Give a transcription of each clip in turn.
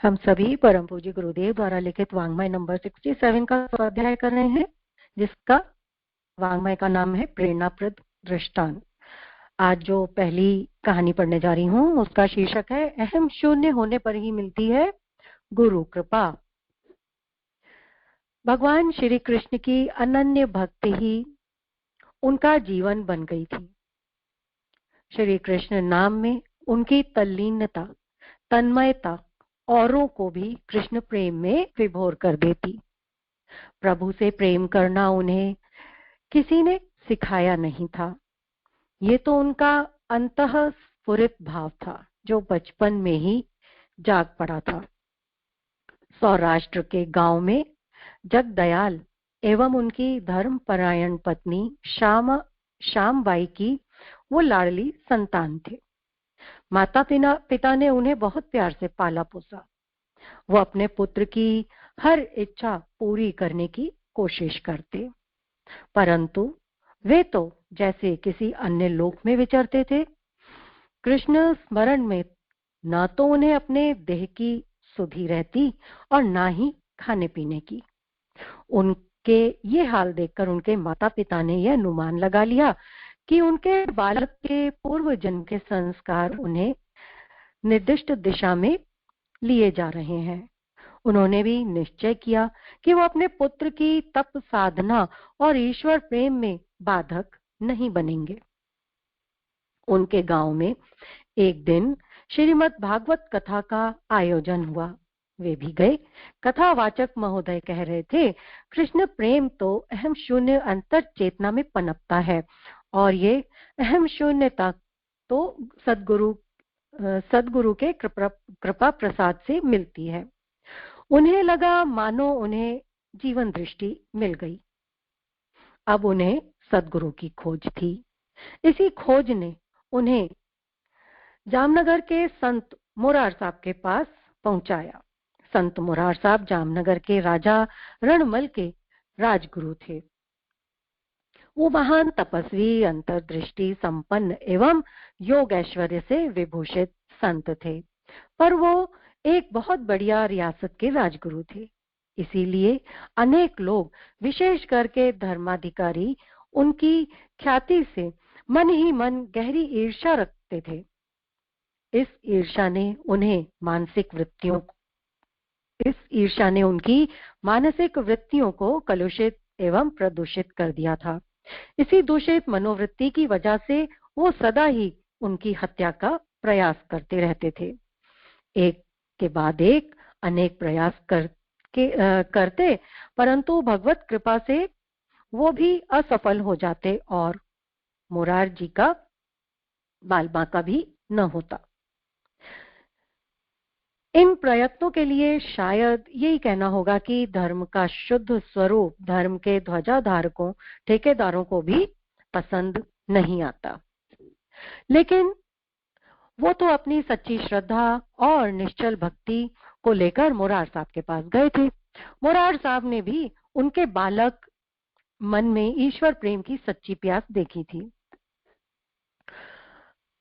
हम सभी परम पूज्य गुरुदेव द्वारा लिखित वांग्मय नंबर 67 का स्वाध्याय कर रहे हैं, जिसका वांग्मय का नाम है प्रेरणाप्रद दृष्टांत। आज जो पहली कहानी पढ़ने जा रही हूँ उसका शीर्षक है अहम शून्य होने पर ही मिलती है गुरु कृपा। भगवान श्री कृष्ण की अनन्य भक्ति ही उनका जीवन बन गई थी। श्री कृष्ण नाम में उनकी तल्लीनता, तन्मयता औरों को भी कृष्ण प्रेम में विभोर कर देती। प्रभु से प्रेम करना उन्हें किसी ने सिखाया नहीं था, ये तो उनका अंतःस्फुरित भाव था जो बचपन में ही जाग पड़ा था। सौराष्ट्र के गांव में जगदयाल एवं उनकी धर्मपरायण पत्नी श्यामबाई की वो लाडली संतान थे। माता पिता ने उन्हें बहुत प्यार से पाला पोसा। वो अपने पुत्र की हर इच्छा पूरी करने की कोशिश करते, परंतु वे तो जैसे किसी अन्य लोक में विचरते थे। कृष्ण स्मरण में ना तो उन्हें अपने देह की सुधि रहती और ना ही खाने पीने की। उनके ये हाल देखकर उनके माता पिता ने यह अनुमान लगा लिया कि उनके बालक के पूर्व जन्म के संस्कार उन्हें निर्दिष्ट दिशा में लिए जा रहे हैं। उन्होंने भी निश्चय किया कि वो अपने पुत्र की तप साधना और ईश्वर प्रेम में बाधक नहीं बनेंगे। उनके गांव में एक दिन श्रीमद् भागवत कथा का आयोजन हुआ। वे भी गए। कथावाचक महोदय कह रहे थे, कृष्ण प्रेम तो अहम शून्य अंतर चेतना में पनपता है और ये अहम शून्यता तो सदगुरु के कृपा प्रसाद से मिलती है। उन्हें लगा मानो उन्हें जीवन दृष्टि मिल गई। अब उन्हें सदगुरु की खोज थी। इसी खोज ने उन्हें जामनगर के संत मुरार साहब के पास पहुंचाया। संत मुरार साहब जामनगर के राजा रणमल के राजगुरु थे। वो महान तपस्वी, अंतर्दृष्टि संपन्न एवं योग ऐश्वर्य से विभूषित संत थे, पर वो एक बहुत बढ़िया रियासत के राजगुरु थे। इसीलिए अनेक लोग, विशेष करके धर्माधिकारी, उनकी ख्याति से मन ही मन गहरी ईर्ष्या रखते थे। इस ईर्ष्या ने उनकी मानसिक वृत्तियों को कलुषित एवं प्रदूषित कर दिया था। इसी दूषित मनोवृत्ति की वजह से वो सदा ही उनकी हत्या का प्रयास करते रहते थे। एक के बाद एक अनेक प्रयास करते, परंतु भगवत कृपा से वो भी असफल हो जाते और मुरार जी का बाल बांका भी न होता। इन प्रयत्नों के लिए शायद यही कहना होगा कि धर्म का शुद्ध स्वरूप धर्म के ध्वजाधारकों, ठेकेदारों को भी पसंद नहीं आता। लेकिन वो तो अपनी सच्ची श्रद्धा और निश्चल भक्ति को लेकर मुरार साहब के पास गए थे। मुरार साहब ने भी उनके बालक मन में ईश्वर प्रेम की सच्ची प्यास देखी थी।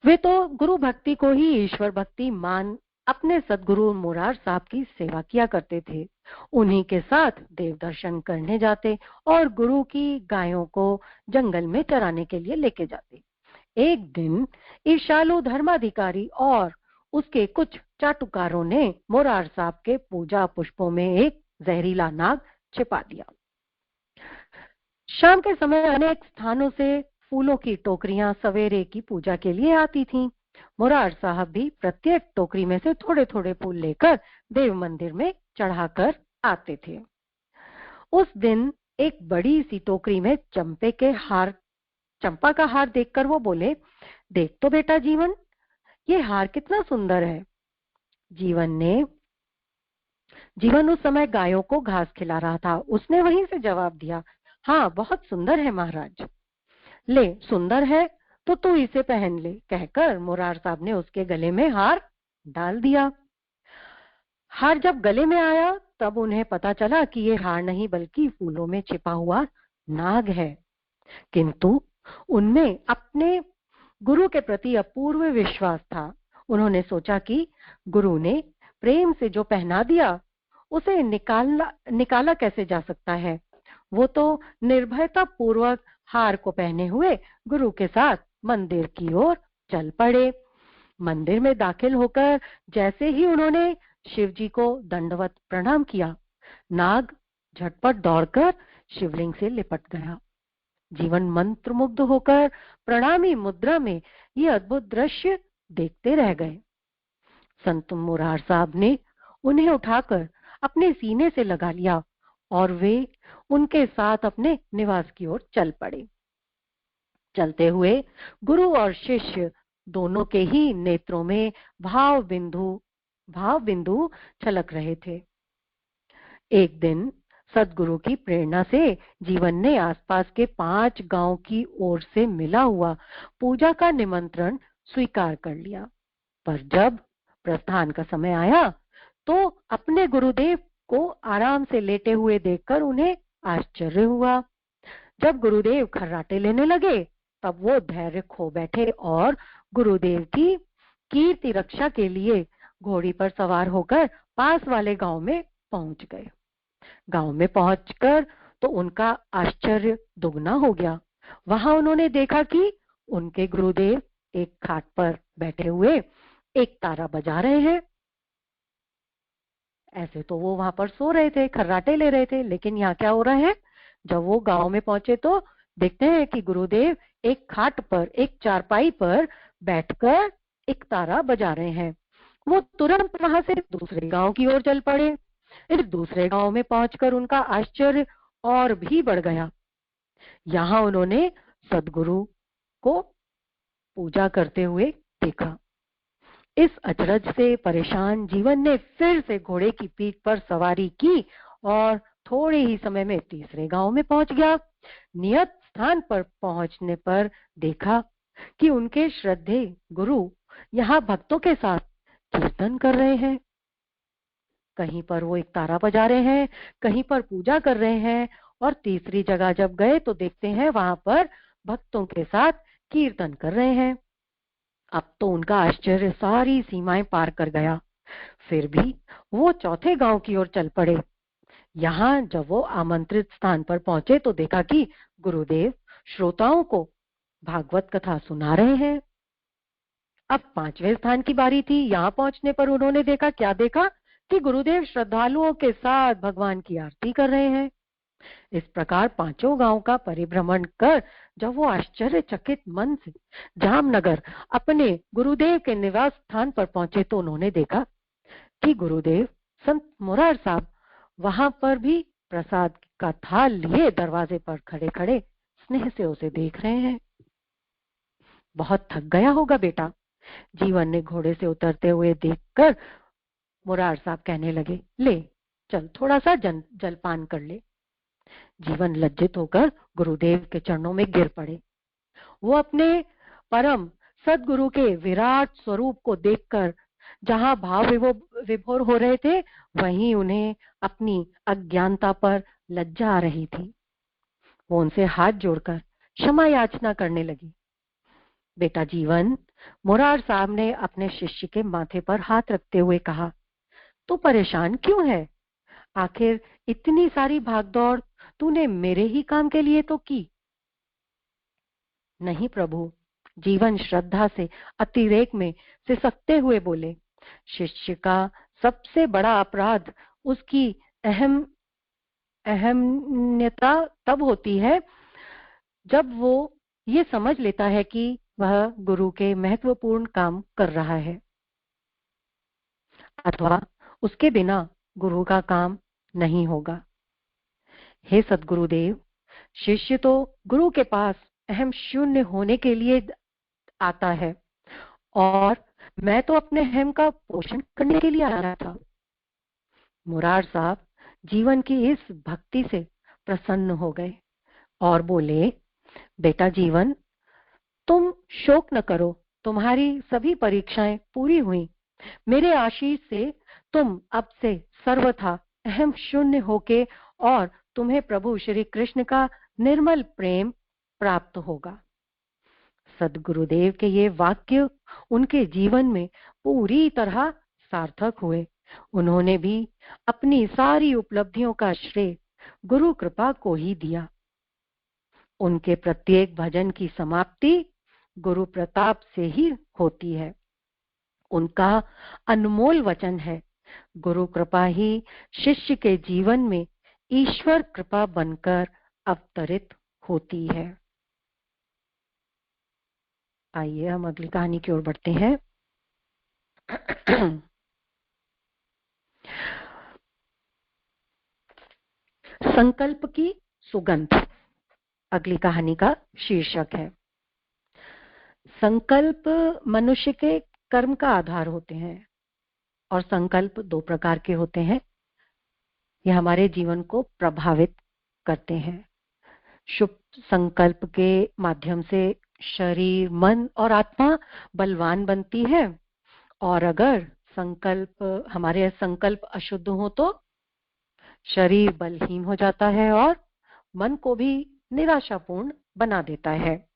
वे तो गुरु भक्ति को ही ईश्वर भक्ति मान अपने सदगुरु मुरार साहब की सेवा किया करते थे। उन्हीं के साथ देव दर्शन करने जाते और गुरु की गायों को जंगल में चराने के लिए लेके जाते। एक दिन ईर्ष्यालु धर्माधिकारी और उसके कुछ चाटुकारों ने मुरार साहब के पूजा पुष्पों में एक जहरीला नाग छिपा दिया। शाम के समय अनेक स्थानों से फूलों की टोकरियां सवेरे की पूजा के लिए आती थीं। मुरार साहब भी प्रत्येक टोकरी में से थोड़े थोड़े फूल लेकर देव मंदिर में चढ़ाकर आते थे। उस दिन एक बड़ी सी टोकरी में चंपा का हार देखकर वो बोले, देख तो बेटा जीवन, ये हार कितना सुंदर है। जीवन उस समय गायों को घास खिला रहा था। उसने वहीं से जवाब दिया, हाँ बहुत सुंदर है महाराज। ले, सुंदर है तो तू इसे पहन ले, कहकर मुरार साहब ने उसके गले में हार डाल दिया। हार जब गले में आया तब उन्हें पता चला कि ये हार नहीं बल्कि फूलों में छिपा हुआ नाग है। किंतु उनमें अपने गुरु के प्रति अपूर्व विश्वास था। उन्होंने सोचा कि गुरु ने प्रेम से जो पहना दिया उसे निकाला कैसे जा सकता है। वो तो निर्भयता पूर्वक हार को पहने हुए गुरु के साथ मंदिर की ओर चल पड़े। मंदिर में दाखिल होकर जैसे ही उन्होंने शिव जी को दंडवत प्रणाम किया, नाग झटपट दौड़कर शिवलिंग से लिपट गया। जीवन मंत्रमुग्ध होकर प्रणामी मुद्रा में ये अद्भुत दृश्य देखते रह गए। संत मुरार साहब ने उन्हें उठाकर अपने सीने से लगा लिया और वे उनके साथ अपने निवास की ओर चल पड़े। चलते हुए गुरु और शिष्य दोनों के ही नेत्रों में भाव बिंदु छलक रहे थे। एक दिन सदगुरु की प्रेरणा से जीवन ने आसपास के 5 गांव की ओर से मिला हुआ पूजा का निमंत्रण स्वीकार कर लिया। पर जब प्रस्थान का समय आया तो अपने गुरुदेव को आराम से लेटे हुए देखकर उन्हें आश्चर्य हुआ। जब गुरुदेव खर्राटे लेने लगे तब वो धैर्य खो बैठे और गुरुदेव की कीर्ति रक्षा के लिए घोड़ी पर सवार होकर पास वाले गांव में पहुंच गए। गांव में पहुंचकर तो उनका आश्चर्य दुगना हो गया। वहां उन्होंने देखा कि उनके गुरुदेव एक खाट पर बैठे हुए एक तारा बजा रहे हैं। ऐसे तो वो वहां पर सो रहे थे, खर्राटे ले रहे थे, लेकिन यहाँ क्या हो रहा है? जब वो गांव में पहुंचे तो देखते हैं कि गुरुदेव एक खाट पर, एक चारपाई पर बैठकर एक तारा बजा रहे हैं। वो तुरंत वहां से दूसरे गांव की ओर चल पड़े। इस दूसरे गांव में पहुंचकर उनका आश्चर्य और भी बढ़ गया। यहाँ उन्होंने सदगुरु को पूजा करते हुए देखा। इस अचरज से परेशान जीवन ने फिर से घोड़े की पीठ पर सवारी की और थोड़े ही समय में तीसरे गांव में पहुंच गया। नियत स्थान पर पहुंचने पर देखा कि उनके श्रद्धेय गुरु यहाँ भक्तों के साथ कीर्तन कर रहे हैं। कहीं पर वो एक तारा बजा रहे हैं, कहीं पर पूजा कर रहे हैं और तीसरी जगह जब गए तो देखते हैं वहां पर भक्तों के साथ कीर्तन कर रहे हैं। अब तो उनका आश्चर्य सारी सीमाएं पार कर गया। फिर भी वो चौथे गांव की ओर चल पड़े। यहाँ जब वो आमंत्रित स्थान पर पहुंचे तो देखा कि गुरुदेव श्रोताओं को भागवत कथा सुना रहे हैं। अब 5वें स्थान की बारी थी। यहाँ पहुंचने पर उन्होंने देखा, क्या देखा कि गुरुदेव श्रद्धालुओं के साथ भगवान की आरती कर रहे हैं। इस प्रकार 5 गांव का परिभ्रमण कर जब वो आश्चर्यचकित मन से जामनगर अपने गुरुदेव के निवास स्थान पर पहुंचे तो उन्होंने देखा कि गुरुदेव संत मुरार साहब वहां पर भी प्रसाद का थाल लिए दरवाजे पर खड़े खड़े स्नेह से उसे देख रहे हैं। बहुत थक गया होगा बेटा, जीवन ने घोड़े से उतरते हुए देखकर मुरार साहब कहने लगे, ले चल थोड़ा सा जलपान कर ले। जीवन लज्जित होकर गुरुदेव के चरणों में गिर पड़े। वो अपने परम सदगुरु के विराट स्वरूप को देखकर जहां भाव विभोर हो रहे थे, वहीं उन्हें अपनी अज्ञानता पर लज्जा आ रही थी। वो उनसे हाथ जोड़कर क्षमा याचना करने लगी। बेटा जीवन, मुरार साहब ने अपने शिष्य के माथे पर हाथ रखते हुए कहा, तू परेशान क्यों है? आखिर इतनी सारी भागदौड़ तूने मेरे ही काम के लिए तो की। नहीं प्रभु, जीवन श्रद्धा से अतिरेक में सिसकते हुए बोले, शिष्य का सबसे बड़ा अपराध उसकी अहमियता तब होती है जब वो ये समझ लेता है कि वह गुरु के महत्वपूर्ण काम कर रहा है अथवा उसके बिना गुरु का काम नहीं होगा। हे सद्गुरुदेव, शिष्य तो गुरु के पास अहम शून्य होने के लिए आता है और मैं तो अपने अहम का पोषण करने के लिए आया था। मुरार साहब जीवन की इस भक्ति से प्रसन्न हो गए और बोले, बेटा जीवन, तुम शोक न करो, तुम्हारी सभी परीक्षाएं पूरी हुई। मेरे आशीष से तुम अब से सर्वथा अहम शून्य होके और तुम्हें प्रभु श्री कृष्ण का निर्मल प्रेम प्राप्त होगा। सदगुरुदेव के ये वाक्य उनके जीवन में पूरी तरह सार्थक हुए। उन्होंने भी अपनी सारी उपलब्धियों का श्रेय गुरु कृपा को ही दिया। उनके प्रत्येक भजन की समाप्ति गुरु प्रताप से ही होती है। उनका अनमोल वचन है, गुरु कृपा ही शिष्य के जीवन में ईश्वर कृपा बनकर अवतरित होती है। आइए हम अगली कहानी की ओर बढ़ते हैं। संकल्प की सुगंध अगली कहानी का शीर्षक है। संकल्प मनुष्य के कर्म का आधार होते हैं और संकल्प दो प्रकार के होते हैं। यह हमारे जीवन को प्रभावित करते हैं। शुभ संकल्प के माध्यम से शरीर, मन और आत्मा बलवान बनती है, और अगर हमारे संकल्प अशुद्ध हो तो शरीर बलहीन हो जाता है और मन को भी निराशापूर्ण बना देता है।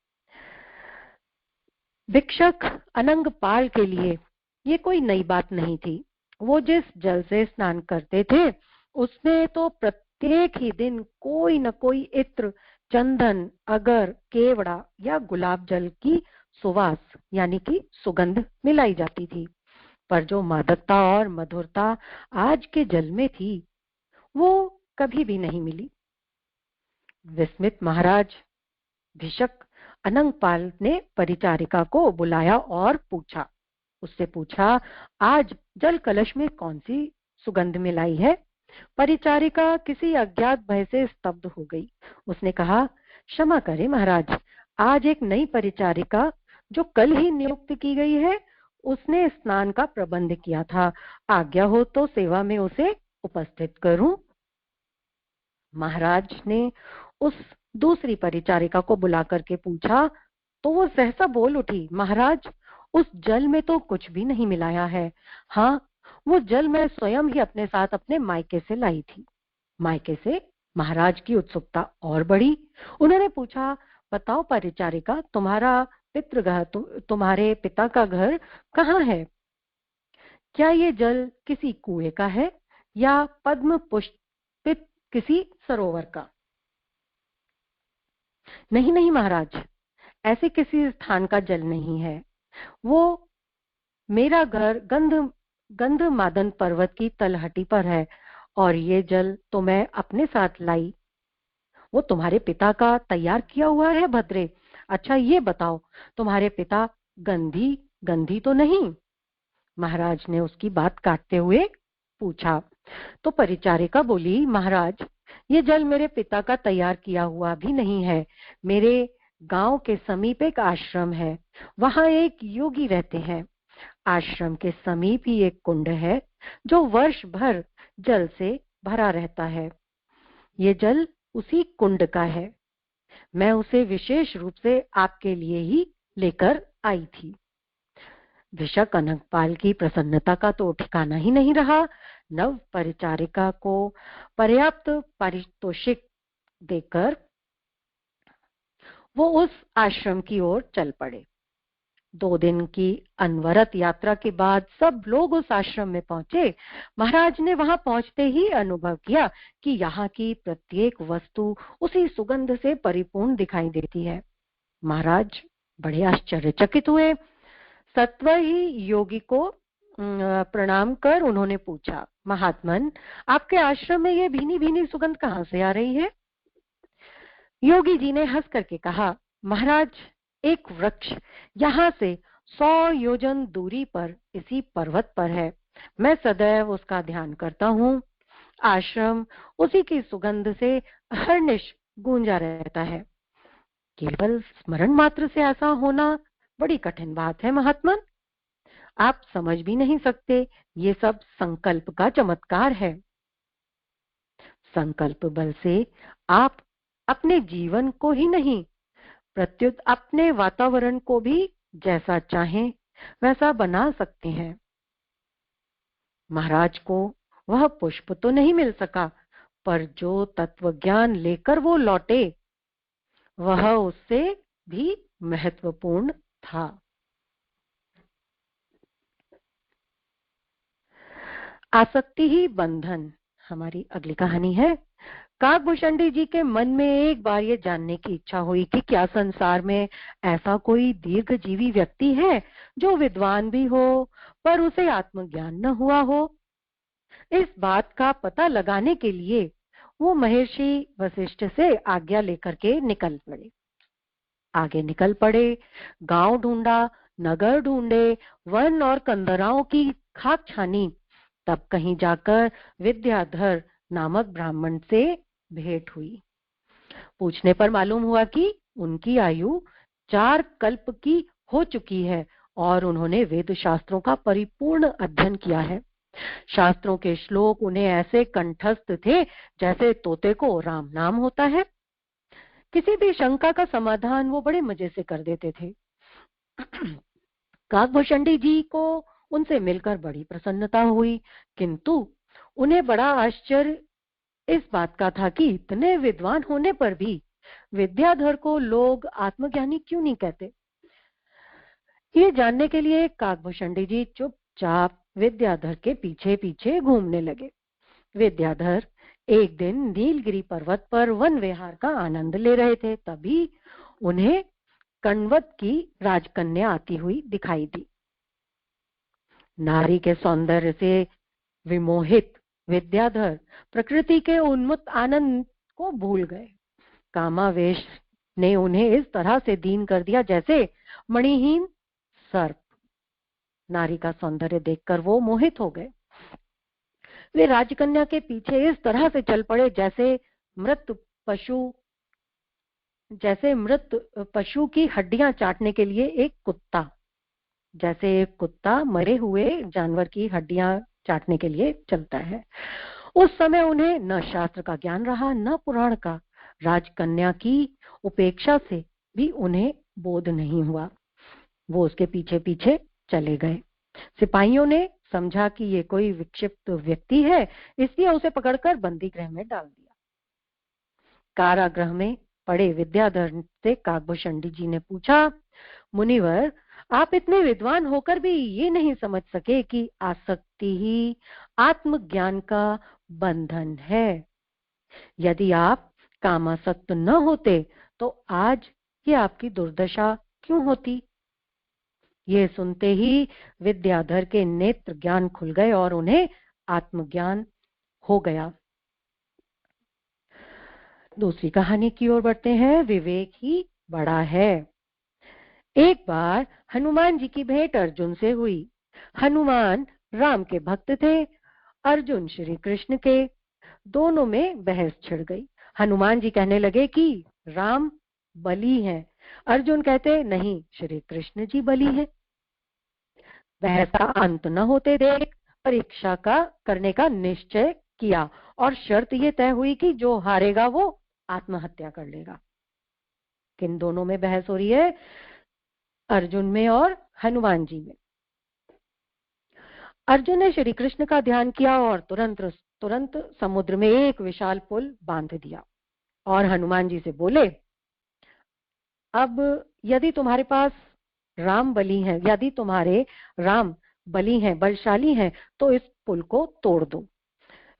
भिक्षक अनंग पाल के लिए ये कोई नई बात नहीं थी। वो जिस जल से स्नान करते थे उसमें तो प्रत्येक ही दिन कोई न कोई इत्र, चंदन, अगर, केवड़ा या गुलाब जल की सुवास यानी कि सुगंध मिलाई जाती थी। पर जो मादकता और मधुरता आज के जल में थी वो कभी भी नहीं मिली। विस्मित महाराज भिषक अनंगपाल ने परिचारिका को बुलाया और उससे पूछा, आज जल कलश में कौन सी सुगंध मिलाई है? परिचारिका किसी अज्ञात भय से स्तब्ध हो गई। उसने कहा, क्षमा करें महाराज, आज एक नई परिचारिका जो कल ही नियुक्त की गई है, उसने स्नान का प्रबंध किया था। आज्ञा हो तो सेवा में उसे उपस्थित करूं। महाराज ने उस दूसरी परिचारिका को बुला करके पूछा तो वो सहसा बोल उठी, महाराज, उस जल में तो कुछ भी नहीं मिलाया है। हाँ, वो जल मैं स्वयं ही अपने साथ अपने मायके से लाई थी। मायके से? महाराज की उत्सुकता और बढ़ी। उन्होंने पूछा, बताओ परिचारिका, तुम्हारे पिता का घर कहाँ है? क्या ये जल किसी कुएं का है या पद्म पुष्पित किसी सरोवर का? नहीं नहीं महाराज, ऐसे किसी स्थान का जल नहीं है। वो मेरा घर गंधमादन पर्वत की तलहटी पर है और ये जल तो मैं अपने साथ लाई। वो तुम्हारे पिता का तैयार किया हुआ है भद्रे। अच्छा ये बताओ, तुम्हारे पिता गंधी गंधी तो नहीं? महाराज ने उसकी बात काटते हुए पूछा। तो परिचारिका बोली, महाराज, ये जल मेरे पिता का तैयार किया हुआ भी नहीं है। मेरे गांव के समीप एक आश्रम है, वहां एक योगी रहते हैं। आश्रम के समीप ही एक कुंड है जो वर्ष भर जल से भरा रहता है। ये जल उसी कुंड का है। मैं उसे विशेष रूप से आपके लिए ही लेकर आई थी। भिषक अनंगपाल की प्रसन्नता का तो ठिकाना ही नहीं रहा। नव परिचारिका को पर्याप्त पारितोषिक देकर वो उस आश्रम की ओर चल पड़े। 2 दिन की अनवरत यात्रा के बाद सब लोग उस आश्रम में पहुंचे। महाराज ने वहां पहुंचते ही अनुभव किया कि यहाँ की प्रत्येक वस्तु उसी सुगंध से परिपूर्ण दिखाई देती है। महाराज बड़े आश्चर्यचकित हुए। सत्वर ही योगी को प्रणाम कर उन्होंने पूछा, महात्मन, आपके आश्रम में ये भीनी भीनी सुगंध कहाँ से आ रही है? योगी जी ने हंस करके कहा, महाराज, एक वृक्ष यहाँ से 100 योजन दूरी पर इसी पर्वत पर है। मैं सदैव उसका ध्यान करता हूँ। आश्रम उसी की सुगंध से अहर्निश गूंजा रहता है। केवल स्मरण मात्र से ऐसा होना बड़ी कठिन बात है महात्मन। आप समझ भी नहीं सकते, ये सब संकल्प का चमत्कार है। संकल्प बल से आप अपने जीवन को ही नहीं, प्रत्युत अपने वातावरण को भी जैसा चाहें वैसा बना सकते हैं। महाराज को वह पुष्प तो नहीं मिल सका, पर जो तत्वज्ञान लेकर वो लौटे वह उससे भी महत्वपूर्ण था। आसक्ति ही बंधन। हमारी अगली कहानी है। काकभूषणी जी के मन में एक बार ये जानने की इच्छा हुई कि क्या संसार में ऐसा कोई दीर्घजीवी व्यक्ति है जो विद्वान भी हो पर उसे आत्मज्ञान न हुआ हो। इस बात का पता लगाने के लिए वो महर्षि वशिष्ठ से आज्ञा लेकर के निकल पड़े। आगे निकल पड़े, गांव ढूंढा, नगर ढूंढे, वन और कंदराओं की खाक छानी, तब कहीं जाकर विद्याधर नामक ब्राह्मण से भेंट हुई। पूछने पर मालूम हुआ कि उनकी आयु 4 कल्प की हो चुकी है और उन्होंने वेद शास्त्रों का परिपूर्ण अध्ययन किया है। शास्त्रों के श्लोक उन्हें ऐसे कंठस्थ थे जैसे तोते को राम नाम होता है। किसी भी शंका का समाधान वो बड़े मजे से कर देते थे। काकभूषणी जी को उनसे मिलकर बड़ी प्रसन्नता हुई, किंतु उन्हें बड़ा आश्चर्य इस बात का था कि इतने विद्वान होने पर भी विद्याधर को लोग आत्मज्ञानी क्यों नहीं कहते। ये जानने के लिए काकभूषणी जी चुपचाप विद्याधर के पीछे पीछे घूमने लगे। विद्याधर एक दिन नीलगिरी पर्वत पर वन विहार का आनंद ले रहे थे, तभी उन्हें कण्वत की राजकन्या आती हुई दिखाई दी। नारी के सौंदर्य से विमोहित विद्याधर प्रकृति के उन्मत्त आनंद को भूल गए। कामावेश ने उन्हें इस तरह से दीन कर दिया जैसे मणिहीन सर्प। नारी का सौंदर्य देखकर वो मोहित हो गए। वे राजकन्या के पीछे इस तरह से चल पड़े जैसे मृत पशु की हड्डियां चाटने के लिए एक कुत्ता, जैसे एक कुत्ता मरे हुए जानवर की हड्डियां चाटने के लिए चलता है। उस समय उन्हें न शास्त्र का ज्ञान रहा न पुराण का। राजकन्या की उपेक्षा से भी उन्हें बोध नहीं हुआ। वो उसके पीछे पीछे चले गए। सिपाहियों ने समझा कि ये कोई विक्षिप्त व्यक्ति है, इसलिए उसे पकड़कर बंदी गृह में डाल दिया। कारागृह में पड़े विद्याधर से काकभूषणी जी ने पूछा, मुनिवर, आप इतने विद्वान होकर भी ये नहीं समझ सके कि आसक्ति ही आत्मज्ञान का बंधन है। यदि आप कामासक्त न होते तो आज ये आपकी दुर्दशा क्यों होती। ये सुनते ही विद्याधर के नेत्र ज्ञान खुल गए और उन्हें आत्मज्ञान हो गया। दूसरी कहानी की ओर बढ़ते हैं। विवेक ही बड़ा है। एक बार हनुमान जी की भेंट अर्जुन से हुई। हनुमान राम के भक्त थे, अर्जुन श्री कृष्ण के। दोनों में बहस छिड़ गई। हनुमान जी कहने लगे कि राम बली हैं, अर्जुन कहते नहीं, श्री कृष्ण जी बली हैं। बहस का अंत न होते देख परीक्षा का करने का निश्चय किया और शर्त ये तय हुई कि जो हारेगा वो आत्महत्या कर लेगा। किन दोनों में बहस हो रही है? अर्जुन में और हनुमान जी में। अर्जुन ने श्री कृष्ण का ध्यान किया और तुरंत समुद्र में एक विशाल पुल बांध दिया और हनुमान जी से बोले, अब यदि तुम्हारे पास राम बली हैं, यदि तुम्हारे राम बली हैं, बलशाली हैं, तो इस पुल को तोड़ दो।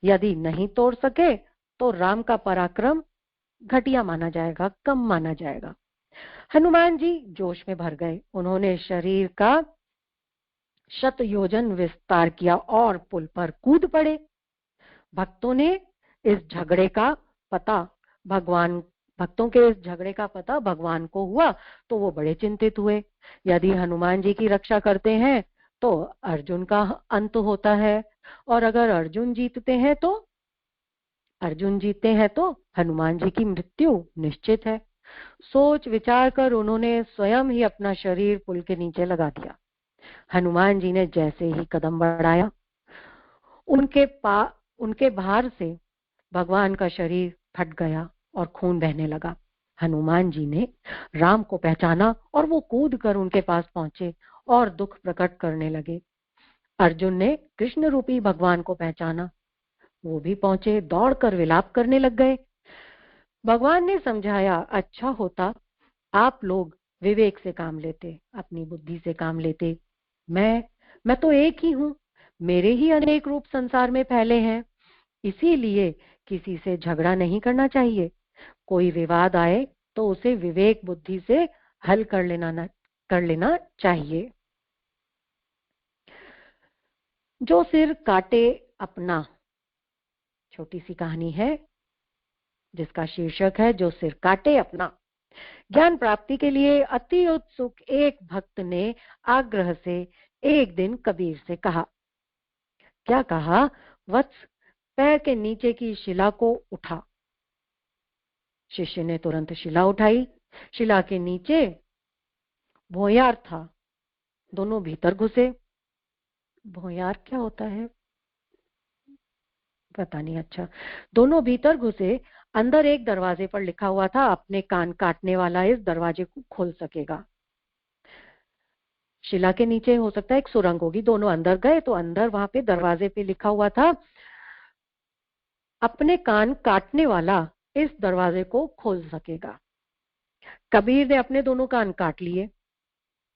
यदि नहीं तोड़ सके तो राम का पराक्रम घटिया माना जाएगा, कम माना जाएगा। हनुमान जी जोश में भर गए। उन्होंने शरीर का 100 योजन विस्तार किया और पुल पर कूद पड़े। भक्तों के इस झगड़े का पता भगवान को हुआ तो वो बड़े चिंतित हुए। यदि हनुमान जी की रक्षा करते हैं तो अर्जुन का अंत होता है, और अगर अर्जुन जीतते हैं तो हनुमान जी की मृत्यु निश्चित है। सोच विचार कर उन्होंने स्वयं ही अपना शरीर पुल के नीचे लगा दिया। हनुमान जी ने जैसे ही कदम बढ़ाया, उनके भार से भगवान का शरीर फट गया और खून बहने लगा। हनुमान जी ने राम को पहचाना और वो कूद कर उनके पास पहुंचे और दुख प्रकट करने लगे। अर्जुन ने कृष्ण रूपी भगवान को पहचाना, वो भी पहुंचे, दौड़कर विलाप करने लग गए। भगवान ने समझाया, अच्छा होता आप लोग विवेक से काम लेते, अपनी बुद्धि से काम लेते। मैं तो एक ही हूं, मेरे ही अनेक रूप संसार में फैले हैं, इसीलिए किसी से झगड़ा नहीं करना चाहिए। कोई विवाद आए तो उसे विवेक बुद्धि से हल कर लेना चाहिए। जो सिर काटे अपना, छोटी सी कहानी है जिसका शीर्षक है जो सिर काटे अपना। ज्ञान प्राप्ति के लिए अति उत्सुक एक भक्त ने आग्रह से एक दिन कबीर से कहा। क्या कहा? वत्स, पैर के नीचे की शिला को उठा। शिष्य ने तुरंत शिला उठाई। शिला के नीचे भोयार था। दोनों भीतर घुसे। भोयार क्या होता है पता नहीं। अच्छा, दोनों भीतर घुसे। अंदर एक दरवाजे पर लिखा हुआ था, अपने कान काटने वाला इस दरवाजे को खोल सकेगा। शिला के नीचे हो सकता है एक सुरंग होगी। दोनों अंदर गए तो अंदर वहां पे दरवाजे पे लिखा हुआ था, अपने कान काटने वाला इस दरवाजे को खोल सकेगा। कबीर ने अपने दोनों कान काट लिए।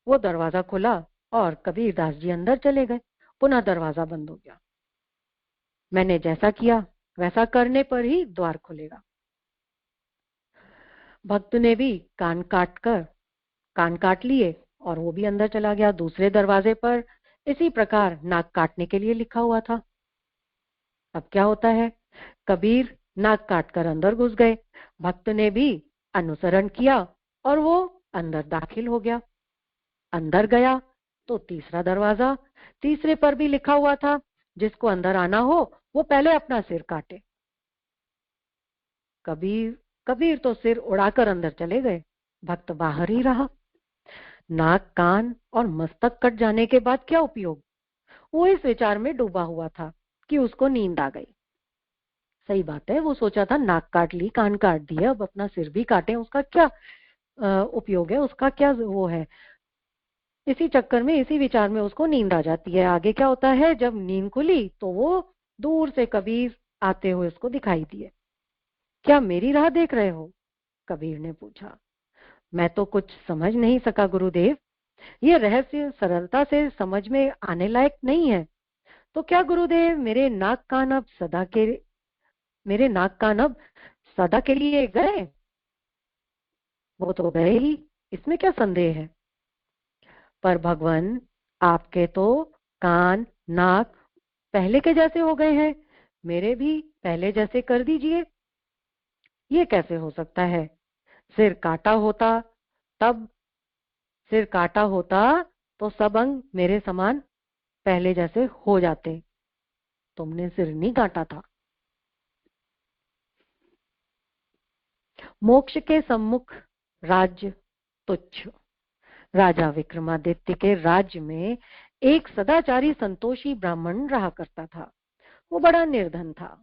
वो दरवाजा खुला और कबीर दास जी अंदर चले गए। पुनः दरवाजा बंद हो गया। मैंने जैसा किया वैसा करने पर ही द्वार खुलेगा। भक्त ने भी कान काट लिए और वो भी अंदर चला गया। दूसरे दरवाजे पर इसी प्रकार नाक काटने के लिए लिखा हुआ था। अब क्या होता है, कबीर नाक काटकर अंदर घुस गए। भक्त ने भी अनुसरण किया और वो अंदर दाखिल हो गया। अंदर गया तो तीसरा दरवाजा, तीसरे पर भी लिखा हुआ था, जिसको अंदर आना हो वो पहले अपना सिर काटे। कबीर कबीर तो सिर उड़ाकर अंदर चले गए। भक्त बाहर ही रहा। नाक, कान और मस्तक कट जाने के बाद क्या उपयोग? वो इस विचार में डूबा हुआ था कि उसको नींद आ गई। सही बात है, वो सोचा था नाक काट ली, कान काट दिए, अब अपना सिर भी काटे, उसका क्या उपयोग है, उसका क्या वो है। इसी चक्कर में, इसी विचार में उसको नींद आ जाती है। आगे क्या होता है, जब नींद खुली तो वो दूर से कबीर आते हुए उसको दिखाई दिए। क्या मेरी राह देख रहे हो? कबीर ने पूछा। मैं तो कुछ समझ नहीं सका गुरुदेव। ये रहस्य सरलता से समझ में आने लायक नहीं है। तो क्या गुरुदेव मेरे नाक कान अब सदा के लिए गए? वो तो गए ही, इसमें क्या संदेह है। पर भगवान, आपके तो कान, नाक पहले के जैसे हो गए हैं। मेरे भी पहले जैसे कर दीजिए। ये कैसे हो सकता है? सिर काटा होता तब सिर काटा होता तो सब अंग मेरे समान पहले जैसे हो जाते। तुमने सिर नहीं काटा था। मोक्ष के सम्मुख राज्य तुच्छ। राजा विक्रमादित्य के राज्य में एक सदाचारी संतोषी ब्राह्मण रहा करता था। वो बड़ा निर्धन था।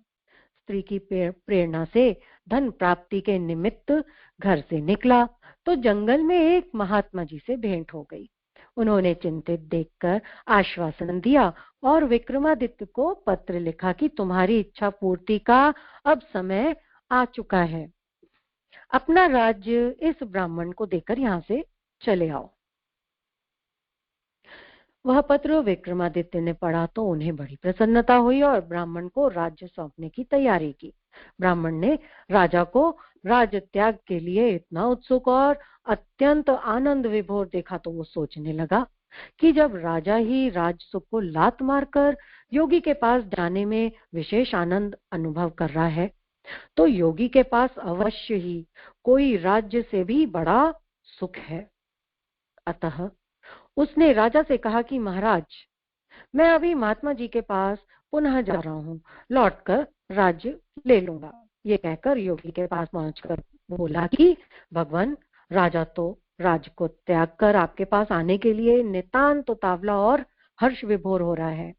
स्त्री की प्रेरणा से धन प्राप्ति के निमित्त घर से निकला तो जंगल में एक महात्मा जी से भेंट हो गई। उन्होंने चिंतित देखकर आश्वासन दिया और विक्रमादित्य को पत्र लिखा कि तुम्हारी इच्छा पूर्ति का अब समय आ चुका है। अपना राज्य इस ब्राह्मण को देकर यहाँ से चले आओ। वह पत्र विक्रमादित्य ने पढ़ा तो उन्हें बड़ी प्रसन्नता हुई और ब्राह्मण को राज्य सौंपने की तैयारी की। ब्राह्मण ने राजा को राज्य त्याग के लिए इतना उत्सुक और अत्यंत आनंद विभोर देखा तो वो सोचने लगा कि जब राजा ही राज सुख को लात मारकर योगी के पास जाने में विशेष आनंद अनुभव कर रहा है, तो योगी के पास अवश्य ही कोई राज्य से भी बड़ा सुख है। अतः उसने राजा से कहा कि महाराज, मैं अभी महात्मा जी के पास पुनः जा रहा हूँ, लौटकर राज्य ले लूंगा। ये कहकर योगी के पास पहुंचकर बोला कि भगवान, राजा तो राज्य को त्याग कर आपके पास आने के लिए नितांत उतावला और हर्ष विभोर हो रहा है।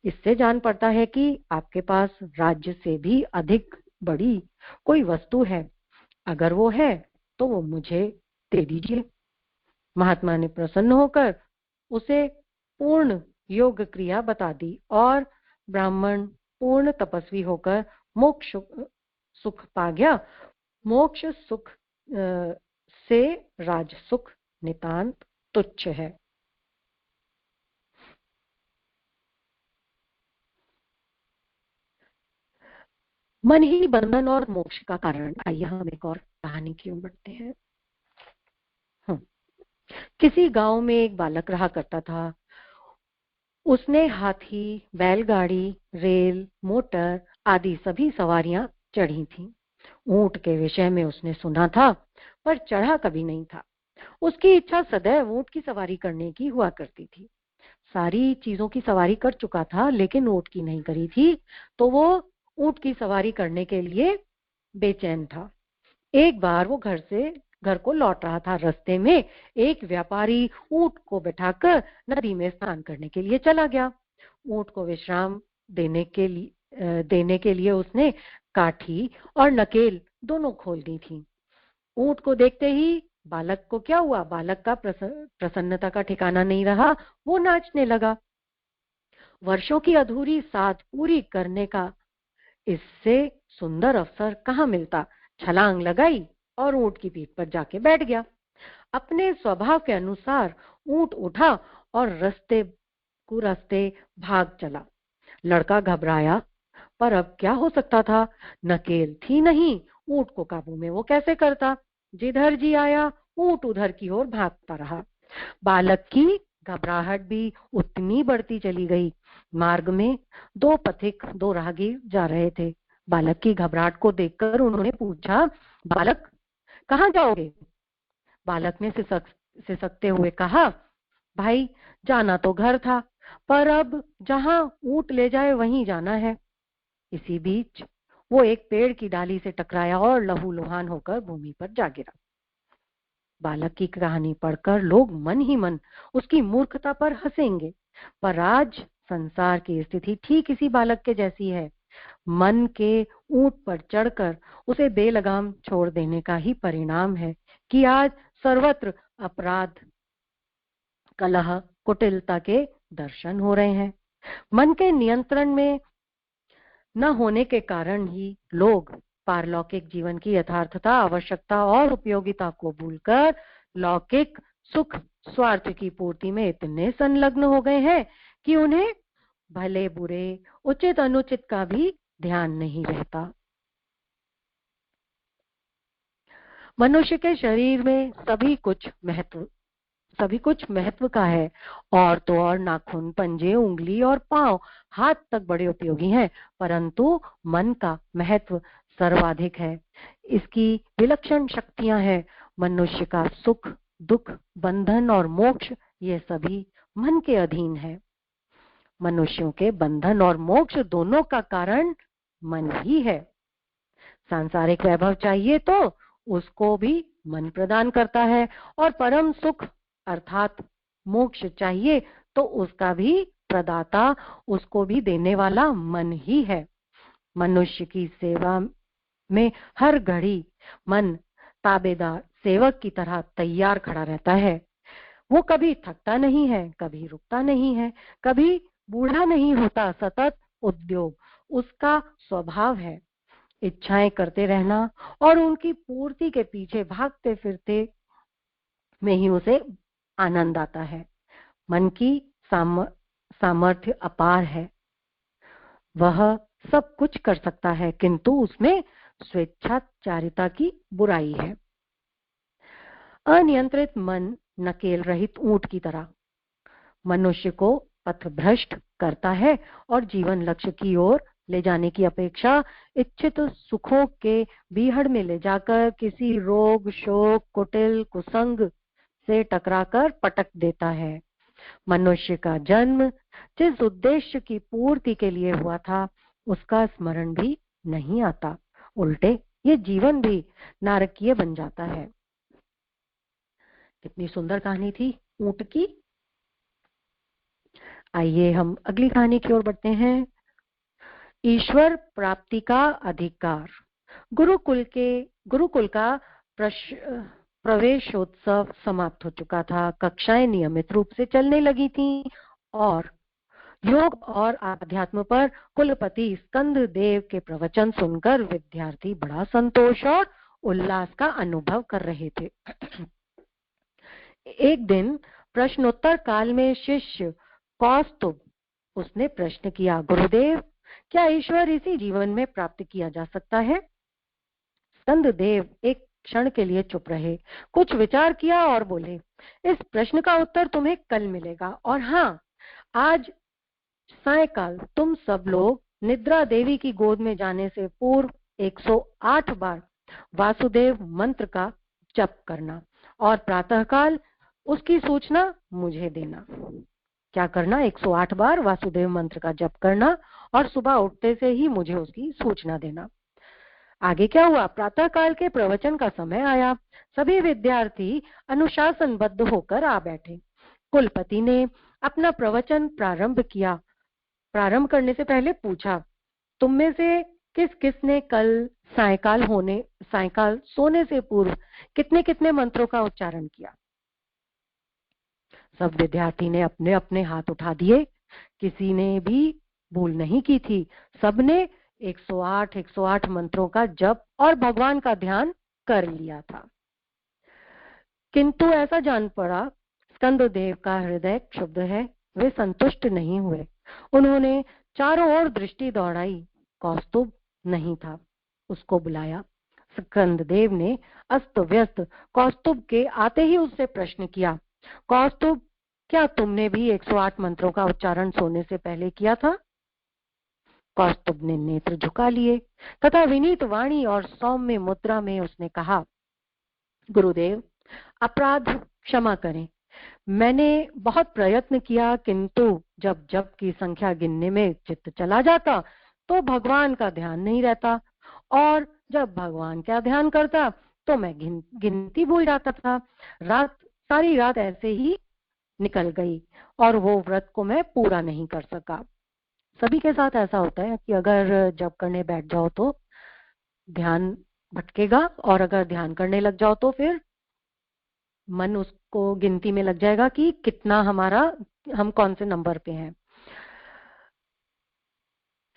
इससे जान पड़ता है कि आपके पास राज्य से भी अधिक बड़ी कोई वस्तु है। अगर वो है तो वो मुझे दे दीजिए। महात्मा ने प्रसन्न होकर उसे पूर्ण योग क्रिया बता दी और ब्राह्मण पूर्ण तपस्वी होकर मोक्ष सुख पा गया। मोक्ष सुख से राज सुख नितांत तुच्छ है। मन ही बंधन और मोक्ष का कारण। आइए हम एक और कहानी की ओर बढ़ते हैं। किसी गांव में एक बालक रहा करता था। उसने हाथी, बैलगाड़ी, रेल, मोटर आदि सभी सवारियां चढ़ी थीं। ऊंट के विषय में उसने सुना था, पर चढ़ा कभी नहीं था। उसकी इच्छा सदैव ऊंट की सवारी करने की हुआ करती थी। सारी चीजों की सवारी कर चुका था, लेकिन ऊंट की नहीं करी थी, तो वो ऊंट की सवारी करने के लिए बेचैन था। एक बार वो घर को लौट रहा था। रास्ते में एक व्यापारी ऊंट को बैठाकर नदी में स्नान करने के लिए चला गया। ऊंट को विश्राम देने के लिए उसने काठी और नकेल दोनों खोल दी थी। ऊंट को देखते ही बालक को क्या हुआ? बालक का प्रसन्नता का ठिकाना नहीं रहा। वो नाचने लगा। वर्षों की अधूरी साध पूरी करने का इससे सुंदर अवसर कहाँ मिलता। छलांग लगाई और ऊंट की पीठ पर जाके बैठ गया। अपने स्वभाव के अनुसार ऊंट उठा और रास्ते भाग चला। लड़का घबराया, पर अब क्या हो सकता था? नकेल थी नहीं, ऊंट को काबू में वो कैसे करता? जिधर जी आया ऊंट उधर की ओर भागता रहा। बालक की घबराहट भी उतनी बढ़ती चली गई। मार्ग में दो राहगीर जा रहे थे। बालक की घबराहट को देखकर उन्होंने पूछा, बालक कहाँ जाओगे? बालक ने सिसकते हुए कहा, भाई जाना तो घर था, पर अब जहाँ ऊंट ले जाए वहीं जाना है। इसी बीच वो एक पेड़ की डाली से टकराया और लहूलुहान होकर भूमि पर जा गिरा। बालक की कहानी पढ़कर लोग मन ही मन उसकी मूर्खता पर हंसेंगे, पर आज संसार की स्थिति ठीक इसी बालक के जैसी है। मन के ऊंट पर चढ़कर उसे बेलगाम छोड़ देने का ही परिणाम है कि आज सर्वत्र अपराध, कलह, कुटिलता के दर्शन हो रहे हैं। मन के नियंत्रण में न होने के कारण ही लोग पारलौकिक जीवन की यथार्थता, आवश्यकता और उपयोगिता को भूलकर लौकिक सुख स्वार्थ की पूर्ति में इतने संलग्न हो गए हैं कि उन्हें भले बुरे, उचित अनुचित का भी ध्यान नहीं रहता। मनुष्य के शरीर में सभी कुछ महत्व का है। और तो और नाखून, पंजे, उंगली और पांव, हाथ तक बड़े उपयोगी हैं, परंतु मन का महत्व सर्वाधिक है। इसकी विलक्षण शक्तियां हैं। मनुष्य का सुख, दुख, बंधन और मोक्ष ये सभी मन के अधीन है। मनुष्यों के बंधन और मोक्ष दोनों का कारण मन ही है। सांसारिक वैभव चाहिए तो उसको भी मन प्रदान करता है, और परम सुख अर्थात मोक्ष चाहिए तो उसका भी प्रदाता, उसको भी देने वाला मन ही है। मनुष्य की सेवा में हर घड़ी मन ताबेदार सेवक की तरह तैयार खड़ा रहता है। वो कभी थकता नहीं है, कभी रुकता नहीं है, कभी बूढ़ा नहीं होता। सतत उद्योग उसका स्वभाव है। इच्छाएं करते रहना और उनकी पूर्ति के पीछे भागते फिरते में ही उसे आनंद आता है। मन की सामर्थ्य अपार है। वह सब कुछ कर सकता है, किंतु उसमें स्वेच्छाचारिता की बुराई है। अनियंत्रित मन नकेल रहित ऊंट की तरह मनुष्य को पथभ्रष्ट करता है और जीवन लक्ष्य की ओर ले जाने की अपेक्षा इच्छित सुखों के बीहड़ में ले जाकर किसी रोग, शोक, कुटिल, कुसंग से टकराकर पटक देता है। मनुष्य का जन्म जिस उद्देश्य की पूर्ति के लिए हुआ था उसका स्मरण भी नहीं आता। उल्टे ये जीवन भी नारकीय बन जाता है। कितनी सुंदर कहानी थी ऊंट की। आइए हम अगली कहानी की ओर बढ़ते हैं। ईश्वर प्राप्ति का अधिकार। गुरुकुल का प्रवेशोत्सव समाप्त हो चुका था। कक्षाएं नियमित रूप से चलने लगी थीं और योग और आध्यात्म पर कुलपति स्कंद देव के प्रवचन सुनकर विद्यार्थी बड़ा संतोष और उल्लास का अनुभव कर रहे थे। एक दिन प्रश्नोत्तर काल में शिष्य कौस्तुभ उसने प्रश्न किया, गुरुदेव क्या ईश्वर इसी जीवन में प्राप्त किया जा सकता है? स्कंददेव एक क्षण के लिए चुप रहे, कुछ विचार किया और बोले, इस प्रश्न का उत्तर तुम्हें कल मिलेगा। और हाँ, आज सायकाल तुम सब लोग निद्रा देवी की गोद में जाने से पूर्व 108 बार वासुदेव मंत्र का जप करना और प्रातःकाल उसकी सूचना मुझे देना। क्या करना? 108 बार वासुदेव मंत्र का जप करना और सुबह उठते से ही मुझे उसकी सूचना देना। आगे क्या हुआ? प्रातःकाल के प्रवचन का समय आया। सभी विद्यार्थी अनुशासनबद्ध होकर आ बैठे। कुलपति ने अपना प्रवचन प्रारंभ किया। प्रारंभ करने से पहले पूछा, तुम में से किस किस ने कल सायकाल सोने से पूर्व कितने कितने मंत्रों का उच्चारण किया? सब विद्यार्थी ने अपने अपने हाथ उठा दिए। किसी ने भी भूल नहीं की थी। सबने 108 मंत्रों का जप और भगवान का ध्यान कर लिया था। किंतु ऐसा जान पड़ा, स्कंददेव का हृदय क्षुब्ध है। वे संतुष्ट नहीं हुए। उन्होंने चारों ओर दृष्टि दौड़ाई। कौस्तुभ नहीं था। उसको बुलाया। स्कंददेव ने अस्त व्यस्त कौस्तुभ के आते ही उससे प्रश्न किया, कौस्तुभ, क्या तुमने भी 108 मंत्रों का उच्चारण सोने से पहले किया था? कौस्तुभ ने नेत्र झुका लिए तथा विनीत वाणी और सौम्य मुद्रा में उसने कहा, गुरुदेव, अपराध क्षमा करें। मैंने बहुत प्रयत्न किया, किंतु जब जप की संख्या गिनने में चित्त चला जाता तो भगवान का ध्यान नहीं रहता, और जब भगवान का ध्यान करता तो मैं गिनती भूल जाता था। सारी रात ऐसे ही निकल गई और वो व्रत को मैं पूरा नहीं कर सका। सभी के साथ ऐसा होता है कि अगर जप करने बैठ जाओ तो ध्यान भटकेगा, और अगर ध्यान करने लग जाओ तो फिर मन उसको गिनती में लग जाएगा कि कितना हम कौन से नंबर पे हैं।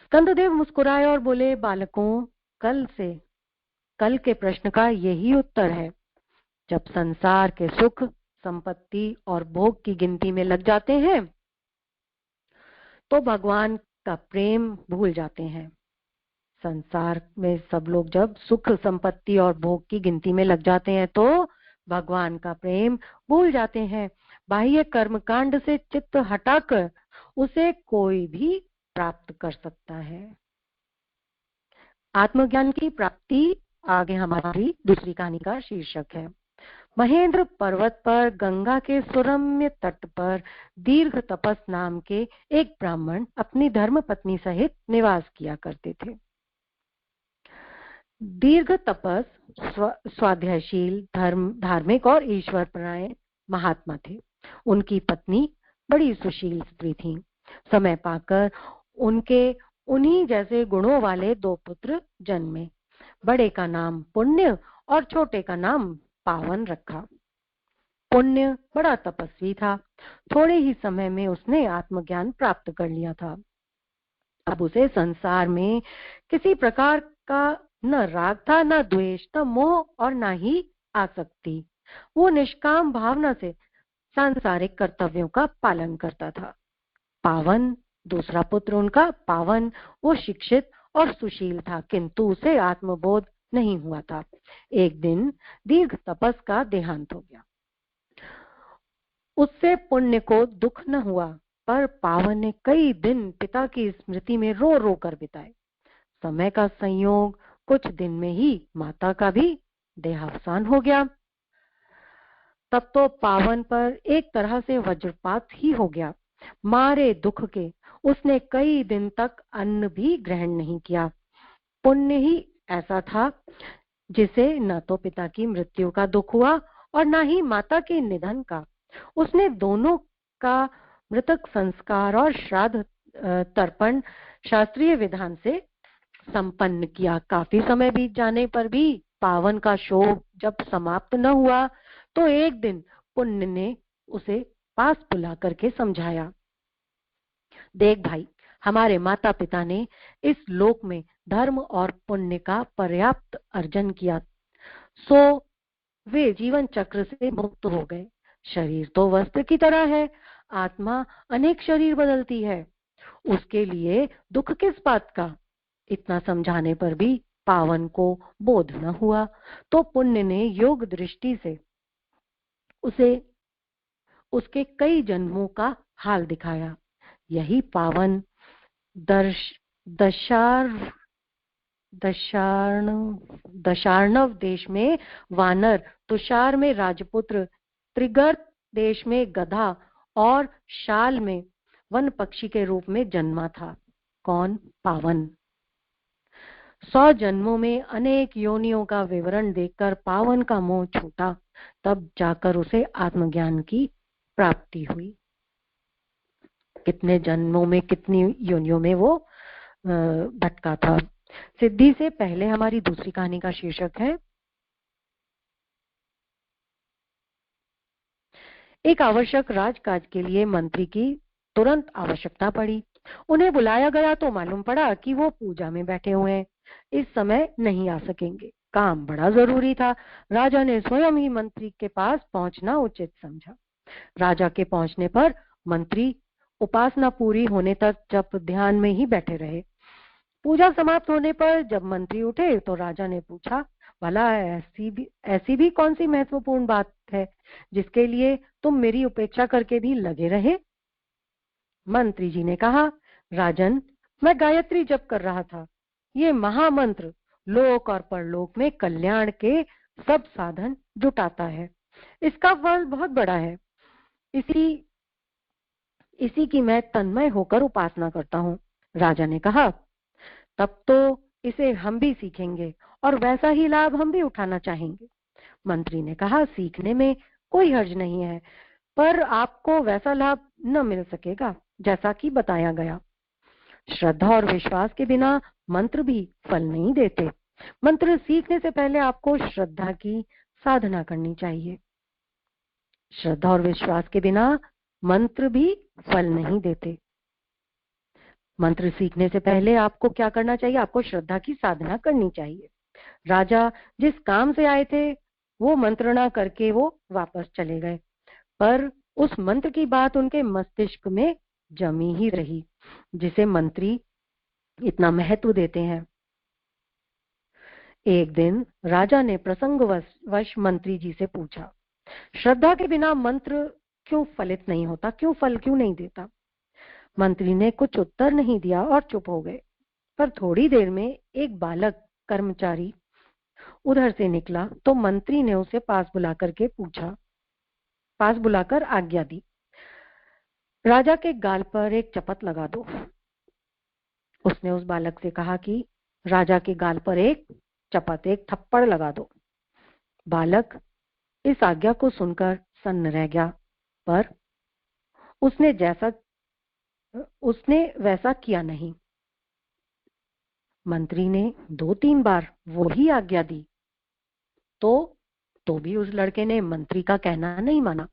स्कंददेव मुस्कुराए और बोले, बालकों, कल के प्रश्न का यही उत्तर है। जब संसार के सुख, संपत्ति और भोग की गिनती में लग जाते हैं तो भगवान का प्रेम भूल जाते हैं। संसार में सब लोग जब सुख, संपत्ति और भोग की गिनती में लग जाते हैं तो भगवान का प्रेम भूल जाते हैं। बाह्य कर्मकांड से चित्त हटाकर उसे कोई भी प्राप्त कर सकता है। आत्मज्ञान की प्राप्ति आगे हमारी दूसरी कहानी का शीर्षक है। महेंद्र पर्वत पर गंगा के सुरम्य तट पर दीर्घ तपस नाम के एक ब्राह्मण अपनी धर्म पत्नी सहित निवास किया करते थे। दीर्घ तपस, स्वाध्यायशील, धार्मिक और ईश्वर परायण महात्मा थे। उनकी पत्नी बड़ी सुशील स्त्री थी। समय पाकर उनके उन्हीं जैसे गुणों वाले 2 पुत्र जन्मे। बड़े का नाम पुण्य और छोटे का नाम पावन रखा। पुण्य बड़ा तपस्वी था। थोड़े ही समय में उसने आत्मज्ञान प्राप्त कर लिया था। अब उसे संसार में किसी प्रकार का न राग था, न द्वेष, न मोह और न ही आसक्ति। वो निष्काम भावना से सांसारिक कर्तव्यों का पालन करता था। पावन, दूसरा पुत्र उनका पावन, वो शिक्षित और सुशील था, किंतु उसे आत्मबोध नहीं हुआ था। एक दिन दीर्घ तपस का देहांत हो गया। उससे पुण्य को दुख न हुआ, पर पावन ने कई दिन पिता की स्मृति में रो रो कर बिताए। समय का संयोग, कुछ दिन में ही माता का भी देहावसान हो गया। तब तो पावन पर एक तरह से वज्रपात ही हो गया। मारे दुख के उसने कई दिन तक अन्न भी ग्रहण नहीं किया। पुण्य ही ऐसा था जिसे न तो पिता की मृत्यु का दुख हुआ और न ही माता के निधन का। उसने दोनों का मृतक संस्कार और श्राद्ध तर्पण शास्त्रीय विधान से संपन्न किया। काफी समय बीत जाने पर भी पावन का शोक जब समाप्त न हुआ तो एक दिन पुण्य ने उसे पास बुला करके समझाया, देख भाई, हमारे माता पिता ने इस लोक में धर्म और पुण्य का पर्याप्त अर्जन किया, सो वे जीवन चक्र से मुक्त हो गए। शरीर तो वस्त्र की तरह है, आत्मा अनेक शरीर बदलती है। उसके लिए दुख किस बात का? इतना समझाने पर भी पावन को बोध न हुआ तो पुण्य ने योग दृष्टि से उसे उसके कई जन्मों का हाल दिखाया। यही पावन दर्श दशार दशार्णव देश में वानर, तुषार में राजपुत्र, त्रिगर्त देश में गधा और शाल में वन पक्षी के रूप में जन्मा था। कौन? पावन। 100 जन्मों में अनेक योनियों का विवरण देखकर पावन का मोह छूटा, तब जाकर उसे आत्मज्ञान की प्राप्ति हुई। कितने जन्मों में, कितनी योनियों में वो भटका था। सिद्धि से पहले हमारी दूसरी कहानी का शीर्षक है एक आवश्यक राजकाज के लिए मंत्री की तुरंत आवश्यकता पड़ी। उन्हें बुलाया गया तो मालूम पड़ा कि वो पूजा में बैठे हुए हैं, इस समय नहीं आ सकेंगे। काम बड़ा जरूरी था। राजा ने स्वयं ही मंत्री के पास पहुंचना उचित समझा। राजा के पहुंचने पर मंत्री उपासना पूरी होने तक जप ध्यान में ही बैठे रहे। पूजा समाप्त होने पर जब मंत्री उठे तो राजा ने पूछा, भला ऐसी भी कौन सी महत्वपूर्ण बात है जिसके लिए तुम मेरी उपेक्षा करके भी लगे रहे? मंत्री जी ने कहा, राजन, मैं गायत्री जप कर रहा था। ये महामंत्र लोक और परलोक में कल्याण के सब साधन जुटाता है। इसका फल बहुत बड़ा है। इसी की मैं तन्मय होकर उपासना करता हूँ। राजा ने कहा, तब तो इसे हम भी सीखेंगे और वैसा ही लाभ हम भी उठाना चाहेंगे। मंत्री ने कहा, सीखने में कोई हर्ज नहीं है, पर आपको वैसा लाभ न मिल सकेगा जैसा कि बताया गया। श्रद्धा और विश्वास के बिना मंत्र भी फल नहीं देते। मंत्र सीखने से पहले आपको श्रद्धा की साधना करनी चाहिए। श्रद्धा और विश्वास के बिना मंत्र भी फल नहीं देते। मंत्र सीखने से पहले आपको क्या करना चाहिए? आपको श्रद्धा की साधना करनी चाहिए। राजा जिस काम से आए थे वो मंत्रणा करके वो वापस चले गए, पर उस मंत्र की बात उनके मस्तिष्क में जमी ही रही जिसे मंत्री इतना महत्व देते हैं। एक दिन राजा ने प्रसंगवश मंत्री जी से पूछा, श्रद्धा के बिना मंत्र क्यों फलित नहीं होता, क्यों फल क्यों नहीं देता? मंत्री ने कुछ उत्तर नहीं दिया और चुप हो गए। पर थोड़ी देर में एक बालक कर्मचारी उधर से निकला तो मंत्री ने उसे पास बुलाकर आज्ञा दी, राजा के गाल पर एक चपत लगा दो। उसने उस बालक से कहा कि राजा के गाल पर एक थप्पड़ लगा दो। बालक इस आज्ञा को सुनकर सन्न रह गया, पर उसने वैसा किया नहीं। मंत्री ने 2-3 बार वही आज्ञा दी तो भी उस लड़के ने मंत्री का कहना नहीं माना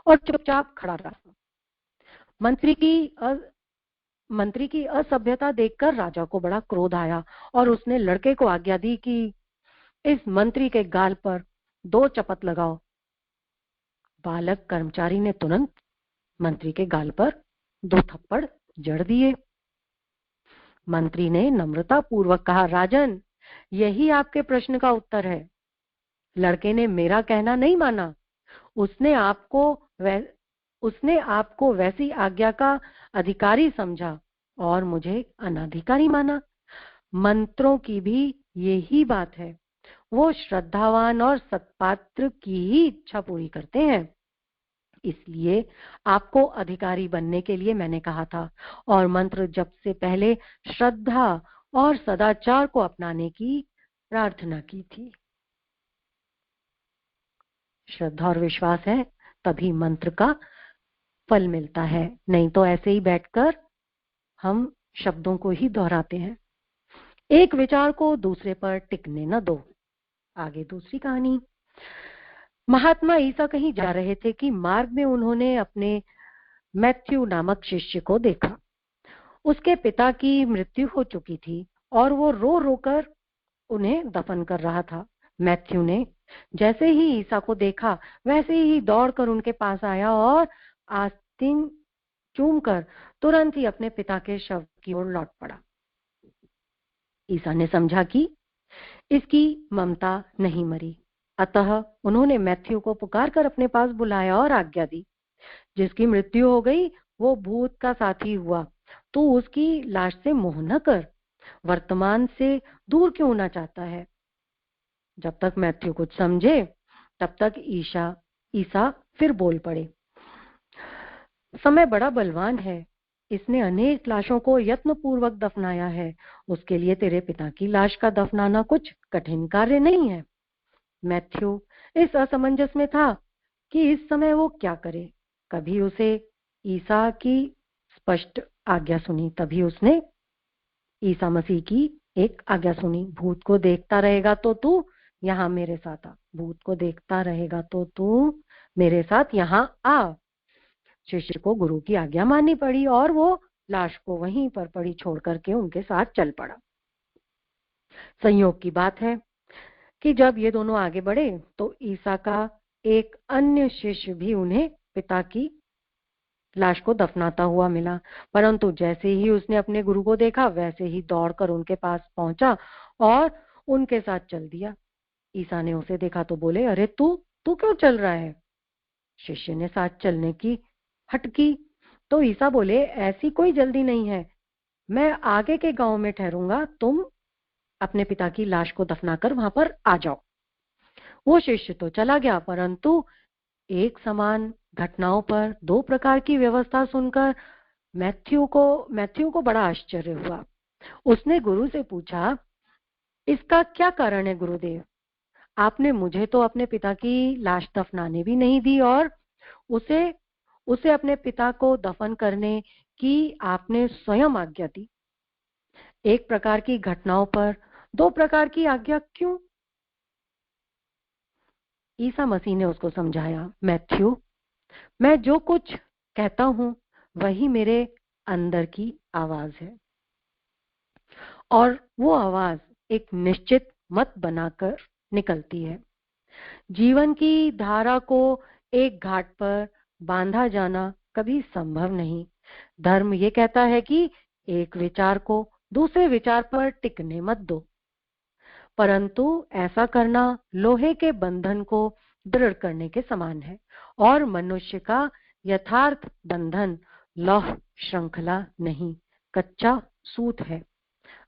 और चुपचाप खड़ा रहा। मंत्री की असभ्यता देखकर राजा को बड़ा क्रोध आया और उसने लड़के को आज्ञा दी कि इस मंत्री के गाल पर 2 चपत लगाओ। बालक कर्मचारी ने तुरंत मंत्री के गाल पर 2 थप्पड़ जड़ दिए। मंत्री ने नम्रता पूर्वक कहा, राजन, यही आपके प्रश्न का उत्तर है। लड़के ने मेरा कहना नहीं माना। उसने आपको वैसी आज्ञा का अधिकारी समझा और मुझे अनाधिकारी माना। मंत्रों की भी यही बात है। वो श्रद्धावान और सत्पात्र की ही इच्छा पूरी करते हैं। इसलिए आपको अधिकारी बनने के लिए मैंने कहा था और मंत्र जप से पहले श्रद्धा और सदाचार को अपनाने की प्रार्थना की थी। श्रद्धा और विश्वास है तभी मंत्र का फल मिलता है, नहीं तो ऐसे ही बैठकर हम शब्दों को ही दोहराते हैं। एक विचार को दूसरे पर टिकने न दो। आगे दूसरी कहानी। महात्मा ईसा कहीं जा रहे थे कि मार्ग में उन्होंने अपने मैथ्यू नामक शिष्य को देखा। उसके पिता की मृत्यु हो चुकी थी और वो रो रो कर उन्हें दफन कर रहा था। मैथ्यू ने जैसे ही ईसा को देखा वैसे ही दौड़कर उनके पास आया और आस्तीन चूमकर तुरंत ही अपने पिता के शव की ओर लौट पड़ा। ईसा ने समझा कि इसकी ममता नहीं मरी, अतः उन्होंने मैथ्यू को पुकार कर अपने पास बुलाया और आज्ञा दी, जिसकी मृत्यु हो गई वो भूत का साथी हुआ, तो उसकी लाश से मोह न कर, वर्तमान से दूर क्यों होना चाहता है। जब तक मैथ्यू कुछ समझे तब तक ईसा फिर बोल पड़े, समय बड़ा बलवान है, इसने अनेक लाशों को यत्न पूर्वक दफनाया है, उसके लिए तेरे पिता की लाश का दफनाना कुछ कठिन कार्य नहीं है। मैथ्यू इस असमंजस में था कि इस समय वो क्या करे। कभी उसे ईसा की स्पष्ट आज्ञा सुनी, तभी उसने ईसा मसीह की एक आज्ञा सुनी, भूत को देखता रहेगा तो तू यहाँ मेरे साथ आ, भूत को देखता रहेगा तो तू मेरे साथ यहाँ आ। शिष्य को गुरु की आज्ञा माननी पड़ी और वो लाश को वहीं पर पड़ी छोड़ करके उनके साथ चल पड़ा। संयोग की बात है कि जब ये दोनों आगे बढ़े तो ईसा का एक अन्य शिष्य भी उन्हें पिता की लाश को दफनाता हुआ मिला, परंतु जैसे ही उसने अपने गुरु को देखा वैसे ही दौड़कर उनके पास पहुंचा और उनके साथ चल दिया। ईसा ने उसे देखा तो बोले, अरे तू तू क्यों चल रहा है। शिष्य ने साथ चलने की हट की तो ईसा बोले, ऐसी कोई जल्दी नहीं है, मैं आगे के गांव में ठहरूंगा, तुम अपने पिता की लाश को दफनाकर वहां पर आ जाओ। वो शिष्य तो चला गया, परंतु एक समान घटनाओं पर दो प्रकार की व्यवस्था सुनकर मैथ्यू को बड़ा आश्चर्य हुआ। उसने गुरु से पूछा, इसका क्या कारण है गुरुदेव, आपने मुझे तो अपने पिता की लाश दफनाने भी नहीं दी और उसे उसे अपने पिता को दफन करने की आपने स्वयं आज्ञा दी। एक प्रकार की घटनाओं पर दो प्रकार की आज्ञा क्यों। ईसा मसीह ने उसको समझाया, मैथ्यू, मैं जो कुछ कहता हूं वही मेरे अंदर की आवाज है, और वो आवाज एक निश्चित मत बनाकर निकलती है। जीवन की धारा को एक घाट पर बांधा जाना कभी संभव नहीं। धर्म ये कहता है कि एक विचार को दूसरे विचार पर टिकने मत दो, परंतु ऐसा करना लोहे के बंधन को दृढ़ करने के समान है, और मनुष्य का यथार्थ बंधन लौह श्रृंखला नहीं, कच्चा सूत है।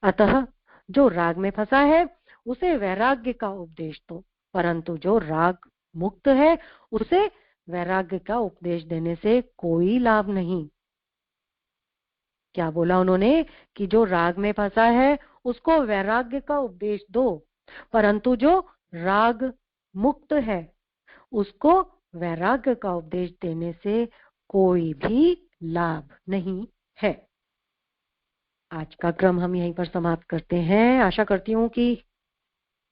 अतः जो राग में फंसा है उसे वैराग्य का उपदेश दो, परंतु जो राग मुक्त है उसे वैराग्य का उपदेश देने से कोई लाभ नहीं। क्या बोला उन्होंने कि जो राग में फंसा है उसको वैराग्य का उपदेश दो, परंतु जो राग मुक्त है उसको वैराग्य का उपदेश देने से कोई भी लाभ नहीं है। आज का क्रम हम यहीं पर समाप्त करते हैं। आशा करती हूँ कि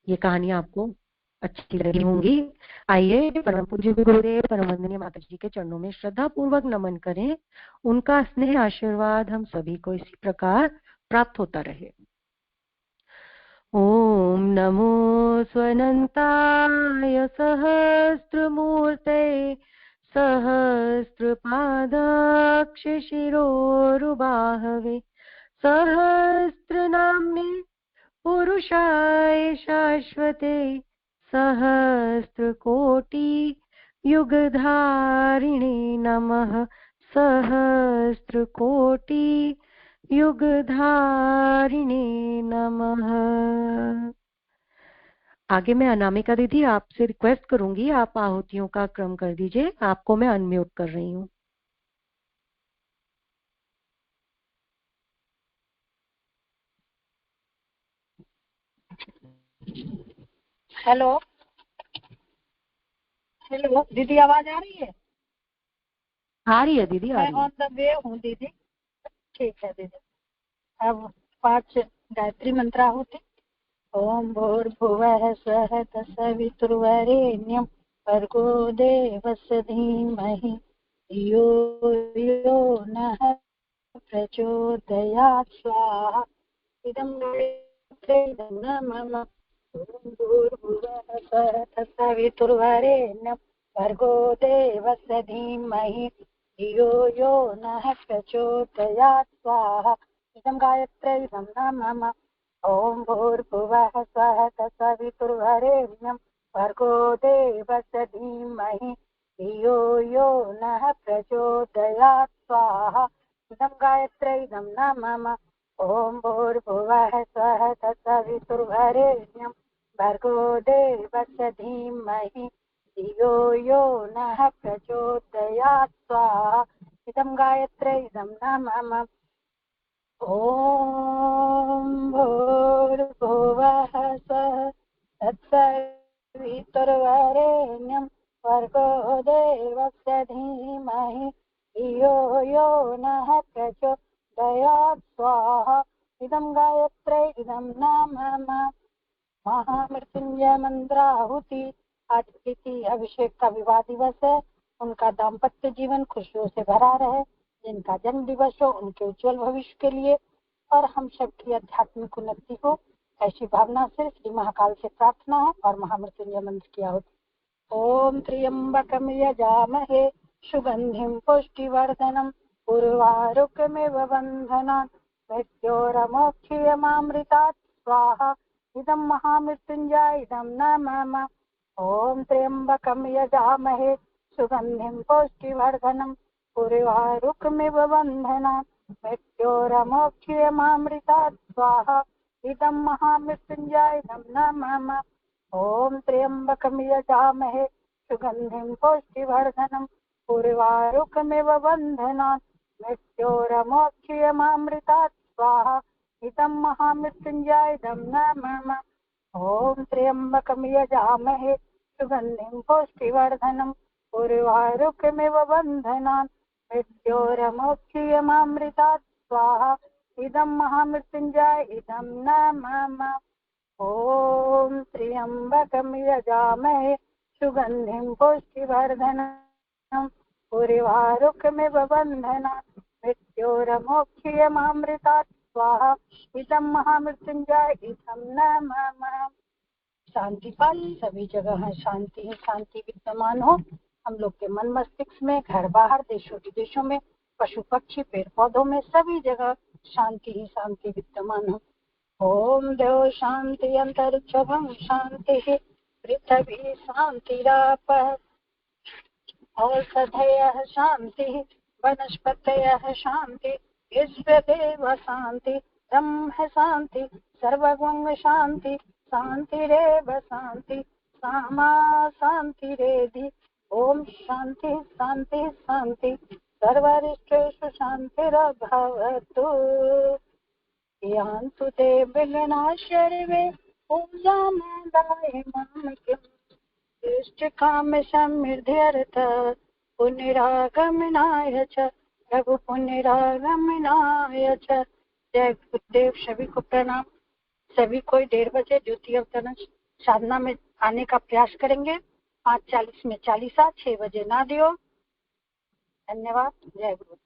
ये कहानी आपको अच्छी लगी होंगी। आइए परम पूज्य गुरुदेव परम वंदनीय माता जी के चरणों में श्रद्धा पूर्वक नमन करें। उनका स्नेह आशीर्वाद हम सभी को इसी प्रकार प्राप्त होता रहे। ओम नमो स्वनंताय सहस्त्रमूर्ते सहस्रपादाक्ष शिरोरुबाहवे सहस्रनाम्ने पुरुषाय शाश्वते सहस्रकोटि युगधारिणे नमः सहस्रकोटि युगधारिणे नमः। आगे मैं अनामिका दीदी आपसे रिक्वेस्ट करूंगी, आप आहुतियों का क्रम कर दीजिए। आपको मैं अनम्यूट कर रही हूँ। हेलो हेलो दीदी, आवाज आ रही है? आ रही है दीदी, आ मैं रही है। ऑन द वे हूँ दीदी। ठीक है दीदी। अब 5 गायत्री मंत्र होते। ओम भूर्भुवः स्वः तत्सवितुर्वरेण्यं भर्गो देवस्य धीमहि धियो यो नः प्रचोदयात् स्वाहा। इदं मम। ओम भूर्भुवः स्वः तत्सवितुर्वरेण्यं भर्गो देवस्य धीमहि धियो यो नः प्रचोदयात् स्वाहा। इदं गायत्र्यै इदं नमः। ॐ भूर्भुवः स्वः तत्सवितुर्वरेण्यं भर्गो देवस्य धीमहि धियो यो नः प्रचोदयात् स्वाहा। इदं गायत्र्यै इदं नमः। ॐ भूर्भुवः स्वः तत्सवितुर्वरेण्यं भर्गो देवस्य धीमहि धियो यो नः प्रचोदयात् स्वाहा। इदं गायत्र्यै इदं नमः। ॐ भूर्भुवः स्वः तत्सवितुर्वरेण्यं भर्गो देवस्य धीमहि धियो यो नः प्रचोदयात् स्वाहा। इदं गायत्र्यै इदं नमः। महामृत्युंजय मंत्राहुति। आज तिथि अभिषेक का विवाह दिवस है। उनका दाम्पत्य जीवन खुशियों से भरा रहे। जिनका जन्म दिवस हो उनके उज्जवल भविष्य के लिए और हम सबकी आध्यात्मिक उन्नति हो, ऐसी भावना से श्री महाकाल से प्रार्थना है और महामृत्युंजय मंत्र की आहुति। ओम त्र्यंबकं यजामहे सुगंधिं पुष्टिवर्धनम् उर्वारुकमिव बन्धनान् मृत्योरमोक्षयमामृतात् स्वाहा। इदं महामृत्युंजय इदं नमः। ओम त्र्यंबकं यजामहे सुगंधिं पुष्टिवर्धनम् उर्वारुकमिव बन्धनान् मृत्योरमोक्षयमामृतात् स्वाहा। इदं महामृत्युंजय इदं नमः। ओम त्र्यंबकं यजामहे सुगंधिं पुष्टिवर्धनम् उर्वारुकमिव बन्धनान् मृत्योरमोक्षयमामृतात् स्वाहा। इदं महामृत्युंजय इदं नमः। ओम त्र्यंबकं यजामहे सुगंधिं पुष्टिवर्धनम् उर्वारुकमिव बन्धनान् मृत्योरमोक्षयमामृतात् स्वाहा। इदं महामृत्युंजय इदं नमः। ओम त्र्यंबकं यजामहे सुगंधिं पुष्टिवर्धनम् उर्वारुकमिव बन्धनान् मृत्योरमोक्षयमामृतात् स्वाहा। इदं महामृत्युंजय इदं नमः। शांति पाठ सभी जगह शांति ही शांति विद्यमान हो। हम लोग के मन मस्तिष्क में, घर बाहर, देशों विदेशों में, पशु पक्षी पेड़ पौधों में, सभी जगह शांति ही शांति विद्यमान हो। ओम देव शांति अंतरिक्षं शांति पृथ्वी शांतिरापः औषधयः शांति वनस्पतयः शांति ईश्वरदेव शांति ब्रह्म शांति सर्वगुण शांति शांतिरेव शांति सामा शांतिरेधि। ओम शांति शांति शांति सर्वरिष्टेषु शांतिर्भवतु। यान्तु ते विघ्नाः सर्वे पूजामादाय मामकिम् इष्टकाम समृद्ध्यर्थ पुनरागमनाय च प्रभु पुनरागमनाय च। जय गुरुदेव। सभी को प्रणाम। सभी को 1:30 बजे ज्योति अवतरण साधना में आने का प्रयास करेंगे। 5:40 में चालीसा, 6 बजे नादियो। धन्यवाद। जय गुरु।